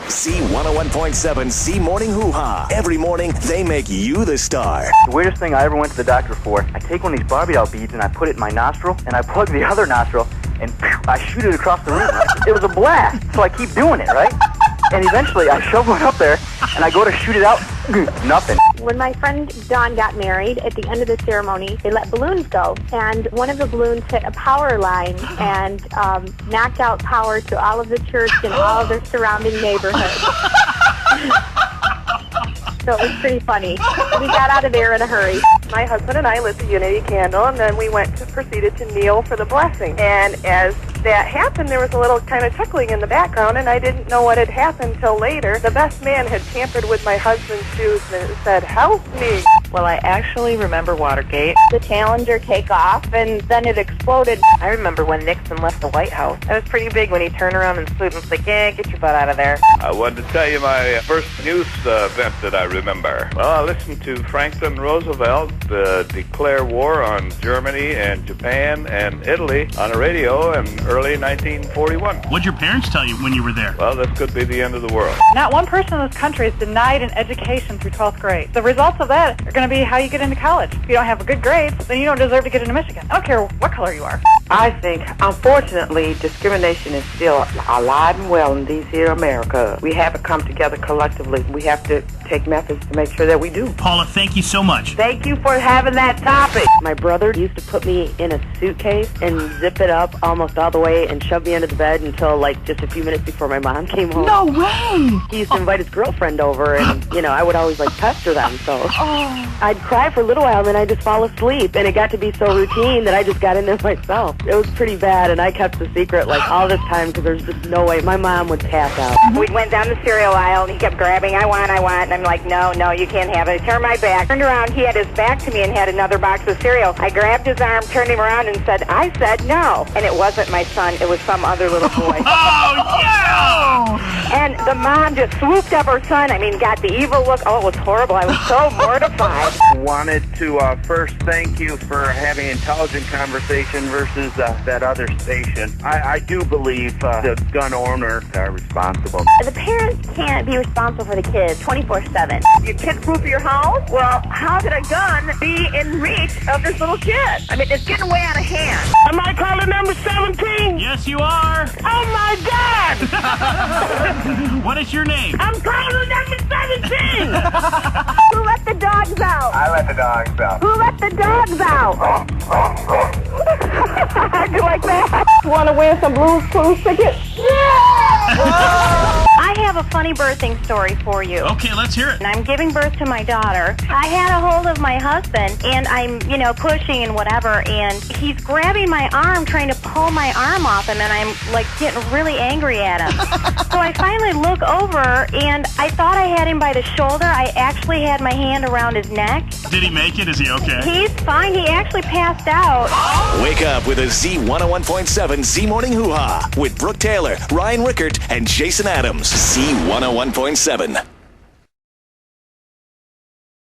Z101.7 Z Morning Hoo-Ha. Every morning, they make you the star. The weirdest thing I ever went to the doctor for, I take one of these Barbie doll beads and I put it in my nostril, and I plug the other nostril, and I shoot it across the room. Right? It was a blast, so I keep doing it, right? And eventually, I shove one up there, and I go to shoot it out, nothing. When my friend Dawn got married, at the end of the ceremony, they let balloons go. And one of the balloons hit a power line and knocked out power to all of the church and all of the surrounding neighborhoods. So it was pretty funny. We got out of there in a hurry. My husband and I lit the unity candle, and then we proceeded to kneel for the blessing. And as that happened, there was a little kind of chuckling in the background, and I didn't know what had happened till later. The best man had tampered with my husband's shoes, and it said, "Help me." Well, I actually remember Watergate. The Challenger take off, and then it exploded. I remember when Nixon left the White House. That was pretty big when he turned around and saluted and was like, yeah, get your butt out of there. I wanted to tell you my first news event that I remember. Well, I listened to Franklin Roosevelt declare war on Germany and Japan and Italy on a radio in early 1941. What'd your parents tell you when you were there? Well, this could be the end of the world. Not one person in this country is denied an education through 12th grade. The results of that are going to be how you get into college. If you don't have a good grades, then you don't deserve to get into Michigan. I don't care what color you are. I think, unfortunately, discrimination is still alive and well in these here America. We have to come together collectively. We have to take methods to make sure that we do. Paula, thank you so much. Thank you for having that topic. My brother used to put me in a suitcase and zip it up almost all the way and shove me under the bed until like just a few minutes before my mom came home. No way! He used to invite his girlfriend over and, I would always like pester them, so. I'd cry for a little while and then I'd just fall asleep, and it got to be so routine that I just got in there myself. It was pretty bad, and I kept the secret like all this time because there's just no way. My mom would pass out. We went down the cereal aisle and he kept grabbing, I want, and I'm like, no, you can't have it. I turned my back, turned around, he had his back to me and had another box of cereal. I grabbed his arm, turned him around and said, I said no. And it wasn't my son, it was some other little boy. Oh, yeah! And the mom just swooped up her son, got the evil look. Oh, it was horrible. I was so mortified. Wanted to first thank you for having intelligent conversation versus that other station. I do believe the gun owners are responsible. The parents can't be responsible for the kids 24/7. You kid-proof your house? Well, how could a gun be in reach of this little kid? It's getting way out of hand. Am I calling number 17? Yes, you are. Oh my God! What is your name? I'm calling number 17! Who let the dogs out? I let the dogs out. Who let the dogs out? Acting like that. Want to win some Blues Clues tickets? I have a funny birthing story for you. Okay, let's hear it. And I'm giving birth to my daughter. I had a hold of my husband, and I'm, pushing and whatever, and he's grabbing my arm, trying to pull my arm off him, and I'm, getting really angry at him. So I finally look over, and I thought I had him by the shoulder. I actually had my hand around his neck. Did he make it? Is he okay? He's fine. He actually passed out. Wake up with a Z101.7 Z Morning Hoo-Ha with Brooke Taylor, Ryan Rickert, and Jason Addams. Z101.7.